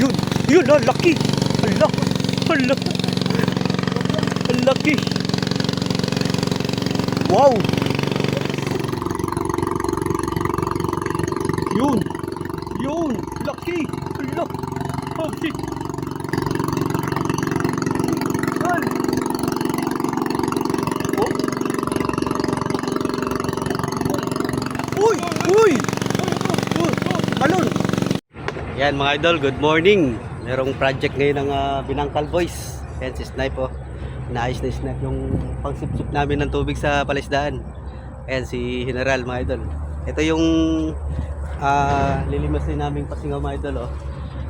Yun! Yun! Oh, laki! Hala! Hala! Ang laki! Wow! Yun! Yun! Laki! Hala! Sabi! Yan! Oh! Uy! Uy! Malun! Yan mga idol, good morning. Merong project ngayon ng Binangkal Boys. Yan si Snipe oh. Inaayos na Snipe yung pangsipsip namin ng tubig sa palisdaan. Ayan si General mga idol. Ito yung lilimasin naming pasingaw mga idol oh.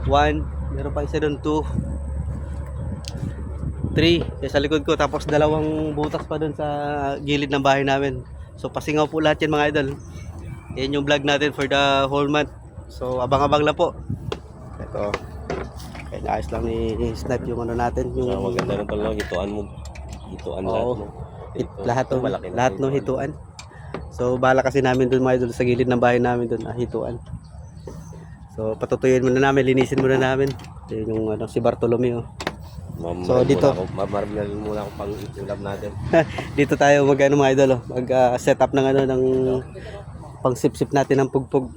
1, meron pa isa doon, 2, 3 sa likod ko, tapos dalawang butas pa doon sa gilid ng bahay namin. So pasingaw po lahat yan mga idol. Yan yung vlog natin for the whole month. So abang-abang lang po. Ito. Kaya naayos lang ni Snipe yung ano natin, yung So, maganda rin pala, hituan mo. Hituan lahat Oo. mo. Lahat ng hituan. So bala kasi namin doon mga idol sa gilid ng bahay namin doon, hituan. So patutuyuin muna namin, linisin muna namin. Yun yung ano, si Bartolomeo. So, dito Mamarnal muna ako pang ulam natin. dito tayo mag-ano mga idol mag set up ng ano ng pang sip-sip natin ng pugpog.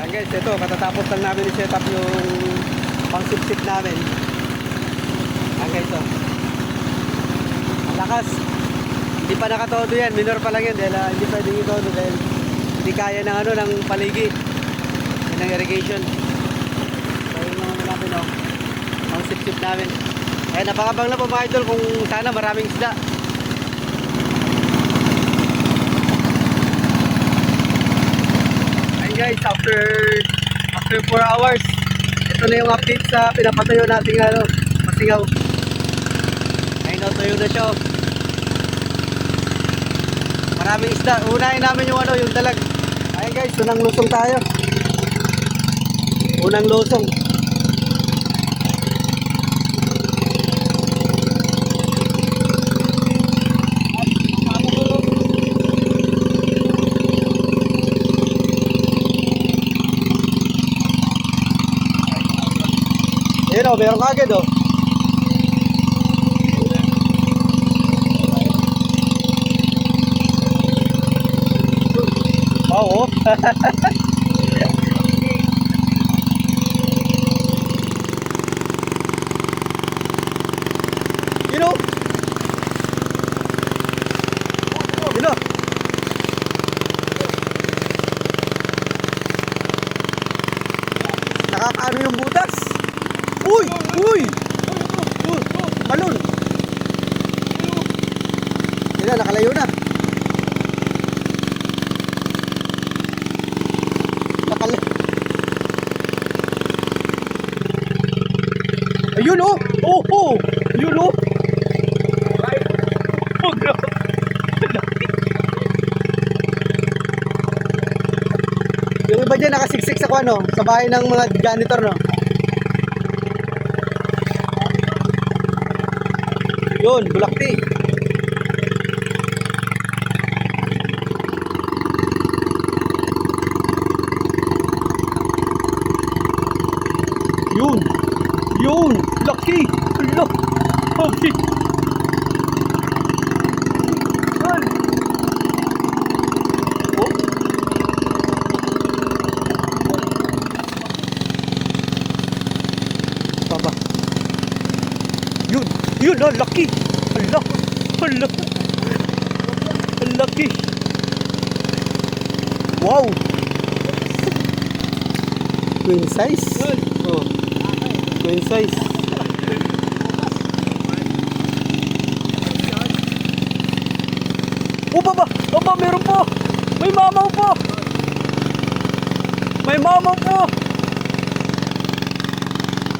Guys, ito katatapos lang namin i-set up yung pang sip-sip namin. Guys, oh. Ang lakas. Hindi pa nakatodo yan, minor pa lang yan dahil hindi pwedeng itodo dahil hindi kaya ng ano ng paligi ng irrigation. So yun yung ano namin oh, pang sip-sip namin. Eh, napakabang na po mga idol kung sana maraming isda. Ayun guys, after 4 hours, ito na yung update sa pinapatayo nating ano, pasingaw. Ayun na, tayo na siya. Maraming isda. Unahin namin yung ano, yung dalag. Ayun guys, unang lusong tayo. Unang lusong. Ayun o, meron kagad o. Oo. Yun o. Yun o. Nakakaano yung butas. Uy! Uy! Malun! Yun na, nakalayo na. Ayun oh! Oh! Oh! Yun oh! Oh, grabe! Yung iba dyan nakasiksik sa ano, sa bahay ng mga janitor no? Yun, bulakti. Yun. Yun, laki. Hala. Sabi. Yan. Oh. Baba. Yun. Yun, laki. Hala. Hala. Ang laki. Wow. Queen size. Oh. Queen size. Oh, baba. Baba, meron po. May mamaw po. May mamaw po.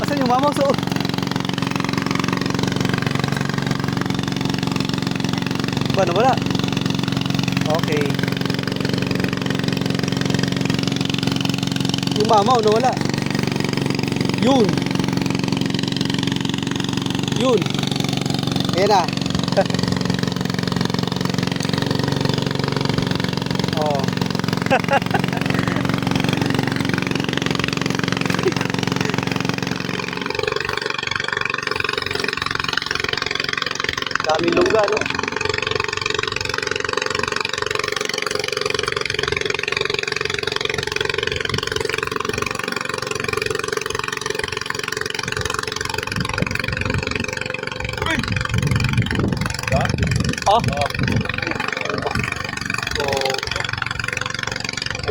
Asan yung mamaw? So, ba nawala? Okay. Yung mamaw nawala. Yun. Yun. Ayan na. Oh. daming lungga, no? Ah. Oh.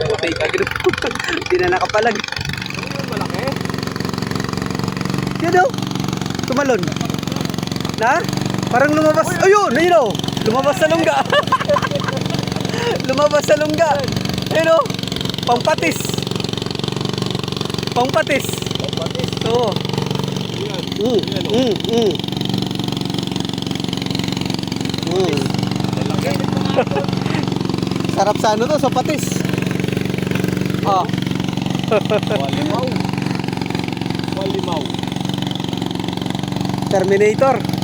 Puti ka gino. Hindi na nakapalag. Malaki. Yan o. Tumalon. Na? Parang lumabas. Ayun! Ayun o. Lumabas sa lungga. Lumabas sa lungga. Ayun o. Pangpatis. Pangpatis. Pagpatis. Oo. Yan. Mm. Malaki. Sarap sa ano to, sa patis. Ah. Walimaw. Walimaw. Terminator.